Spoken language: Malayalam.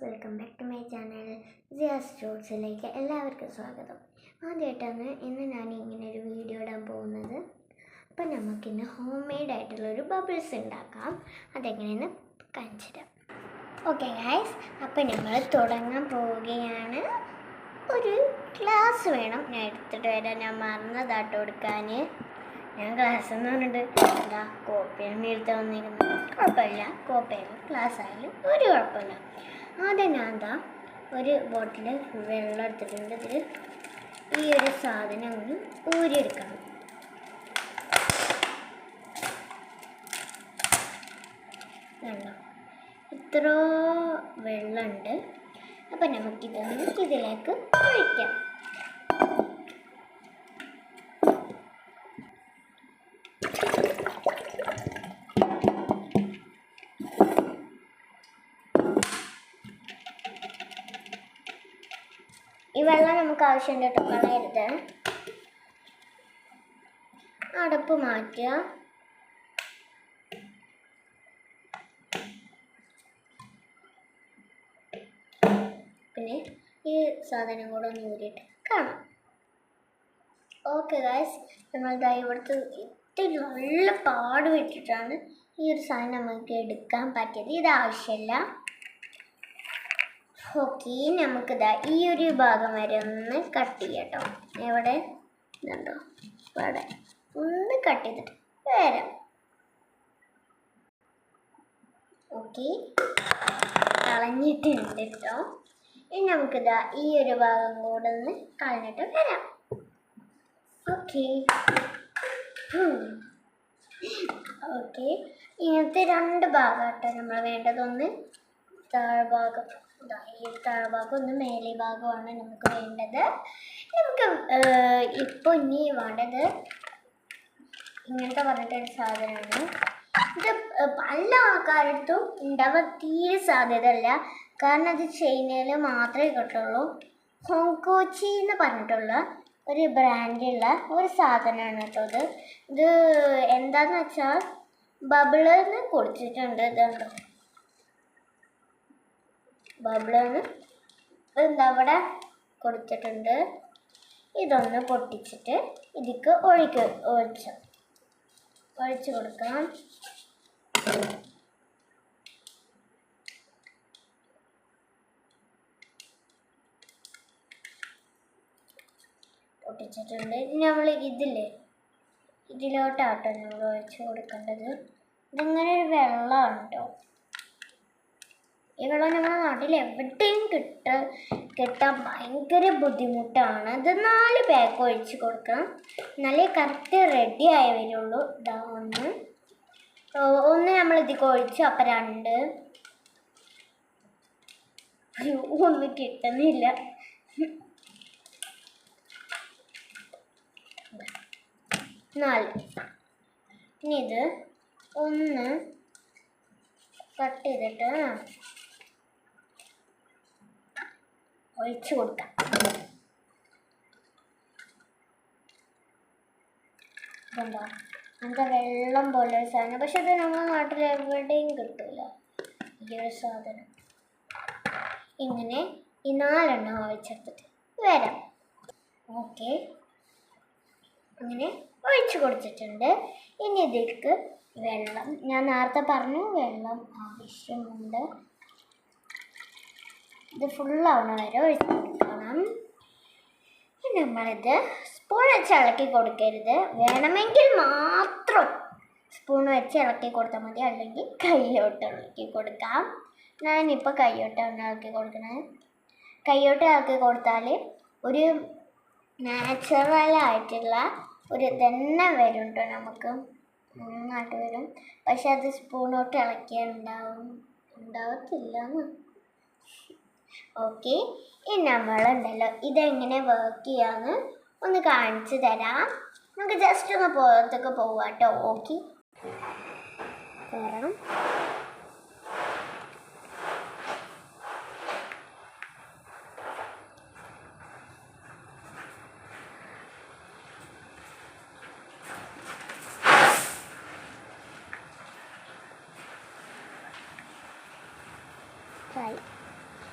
Welcome back to my channel Siyas സ്റ്റോർസിലേക്ക് എല്ലാവർക്കും സ്വാഗതം. ആദ്യമായിട്ടാണ് ഇന്ന് ഞാൻ ഇങ്ങനെ ഒരു വീഡിയോ ഇടാൻ പോകുന്നത്. അപ്പം നമുക്കിന്ന് ഹോം മെയ്ഡ് ആയിട്ടുള്ളൊരു ബബിൾസ് ഉണ്ടാക്കാം. അതെങ്ങനെയെന്ന് കാണിച്ചു തരാം. ഓക്കെ ഗൈസ്, അപ്പം നമ്മൾ തുടങ്ങാൻ പോവുകയാണ്. ഒരു ഗ്ലാസ് വേണം. ഞാൻ എടുത്തിട്ട് വരാം. ഞാൻ മറന്നതാട്ടോ എടുക്കാൻ. ഞാൻ ഗ്ലാസ് എന്ന് പറഞ്ഞിട്ട് എന്താ കോപ്പയാണ് എടുത്ത് വന്നിരുന്നത്. കുഴപ്പമില്ല, കോപ്പയായാലും ഗ്ലാസ് ആയാലും ഒരു കുഴപ്പമില്ല. ആദ്യം ഞാൻ എന്താ ഒരു ബോട്ടിൽ വെള്ളം എടുത്തിട്ടുണ്ട്. ഇതിൽ ഈ ഒരു സാധനം ഒന്ന് ഊരിയെടുക്കണം. വെള്ളം ഇത്ര വെള്ളമുണ്ട്. അപ്പം നമുക്കിതൊന്ന് ഇതിലേക്ക് ഒഴിക്കാം. ഈ വെള്ളം നമുക്ക് ആവശ്യമുണ്ട് കേട്ടോ, കളയരുത്. അടപ്പ് മാറ്റുക. പിന്നെ ഈ സാധനം കൂടെ ഒന്ന് ഊരിയിട്ട് കാണാം. ഓക്കെ ഗൈസ്, നമ്മളിതാ ഇവിടുത്തെ ഇത്തിരി നല്ല പാട് വിട്ടിട്ടാണ് ഈ ഒരു സാധനം നമുക്ക് എടുക്കാൻ പറ്റിയത്. ഇത് ആവശ്യമില്ല. ഓക്കെ, നമുക്കിതാ ഈ ഒരു ഭാഗം വരെ ഒന്ന് കട്ട് ചെയ്യട്ടോ. എവിടെ ഇതുണ്ടോ, ഇവിടെ ഒന്ന് കട്ട് ചെയ്തിട്ട് വരാം. ഓക്കെ, കളഞ്ഞിട്ടുണ്ട് കേട്ടോ. ഇനി നമുക്കിതാ ഈ ഒരു ഭാഗം കൂടെ ഒന്ന് കളഞ്ഞിട്ട് വരാം. ഓക്കെ ഓക്കെ, ഇങ്ങനത്തെ രണ്ട് ഭാഗം കേട്ടോ നമ്മൾ വേണ്ടതൊന്ന് താഴ്ഭാഗം, ഈ താഴ്ഭാഗം ഒന്ന് മേലെ ഭാഗമാണ് നമുക്ക് വേണ്ടത്. നമുക്ക് ഇപ്പോൾ ഇനി വേണ്ടത് ഇങ്ങനത്തെ പറഞ്ഞിട്ടൊരു സാധനമാണ്. ഇത് പല ആൾക്കാരടുത്തും ഉണ്ടാവാൻ തീരെ സാധ്യതയല്ല, കാരണം അത് ചൈനയിൽ മാത്രമേ കിട്ടുള്ളൂ. ഹോങ്കോച്ചി എന്ന് പറഞ്ഞിട്ടുള്ള ഒരു ബ്രാൻഡുള്ള ഒരു സാധനമാണ് കേട്ടോ ഇത് എന്താണെന്ന് വെച്ചാൽ ബബിളെന്ന് കൊടുത്തിട്ടുണ്ട്. ഇതുണ്ടോ ബബിളെന്ന് എന്താ അവിടെ കൊടുത്തിട്ടുണ്ട്. ഇതൊന്ന് പൊട്ടിച്ചിട്ട് ഇതിക്ക് ഒഴിച്ച് കൊടുക്കാം. പൊട്ടിച്ചിട്ടുണ്ട്. നമ്മൾ ഇതിലോട്ടാട്ടോ നമ്മൾ ഒഴിച്ച് കൊടുക്കേണ്ടത്. ഇതിങ്ങനെ ഒരു വെള്ളമാണ് കേട്ടോ. ഈ വെള്ളം നമ്മുടെ നാട്ടിൽ എവിടെയും കിട്ടാൻ ഭയങ്കര ബുദ്ധിമുട്ടാണ്. ഇത് 4 പാക്ക് ഒഴിച്ച് കൊടുക്കാം, എന്നാലേ കറക്റ്റ് റെഡി ആയി വരുള്ളൂ. ഇതാ ഒന്ന് നമ്മൾ ഇതിക്ക് ഒഴിച്ചു. അപ്പം 2 ഒന്നും കിട്ടുന്നില്ല. 4. ഇനി ഇത് ഒന്ന് കട്ട് ചെയ്തിട്ട് ഒഴിച്ചു കൊടുക്കാം. ഇതുണ്ടോ, എന്താ വെള്ളം പോലെ ഒരു സാധനം. പക്ഷെ അത് നമ്മുടെ നാട്ടിൽ എവിടെയും കിട്ടില്ല ഈ ഒരു സാധനം. ഇങ്ങനെ ഈ 4 എണ്ണം ഒഴിച്ചെടുത്തിട്ട് വരാം. ഓക്കെ, അങ്ങനെ ഒഴിച്ചു കൊടുത്തിട്ടുണ്ട്. ഇനി ഇതിലേക്ക് വെള്ളം, ഞാൻ നേരത്തെ പറഞ്ഞു വെള്ളം ആവശ്യമുണ്ട്. ഇത് ഫുള്ളാവണ വരെ ഒഴിച്ച് കൊടുക്കണം. നമ്മളിത് സ്പൂൺ വെച്ച് ഇളക്കി കൊടുക്കരുത്. വേണമെങ്കിൽ മാത്രം സ്പൂൺ വെച്ച് ഇളക്കി കൊടുത്താൽ മതി, അല്ലെങ്കിൽ കൈയോട്ട് ഇളക്കി കൊടുക്കാം. ഞാനിപ്പോൾ കൈയോട്ടാണ് ഇളക്കി കൊടുക്കണത്. കൈയോട്ട് ഇളക്കി കൊടുത്താൽ ഒരു നാച്ചുറലായിട്ടുള്ള ഒരു തന്നെ വരും കേട്ടോ, നമുക്ക് നന്നായിട്ട് വരും. പക്ഷെ അത് സ്പൂണോട്ട് ഇളക്കിയാൽ ഉണ്ടാവത്തില്ല. ഓക്കെ, ഇനി നമ്മളുണ്ടല്ലോ ഇതെങ്ങനെ വർക്ക് ചെയ്യാമെന്ന് ഒന്ന് കാണിച്ചു തരാം. നമുക്ക് ജസ്റ്റ് ഒന്ന് പുറത്തൊക്കെ പോവാം കേട്ടോ. ഓക്കെ, കയറണം. Right.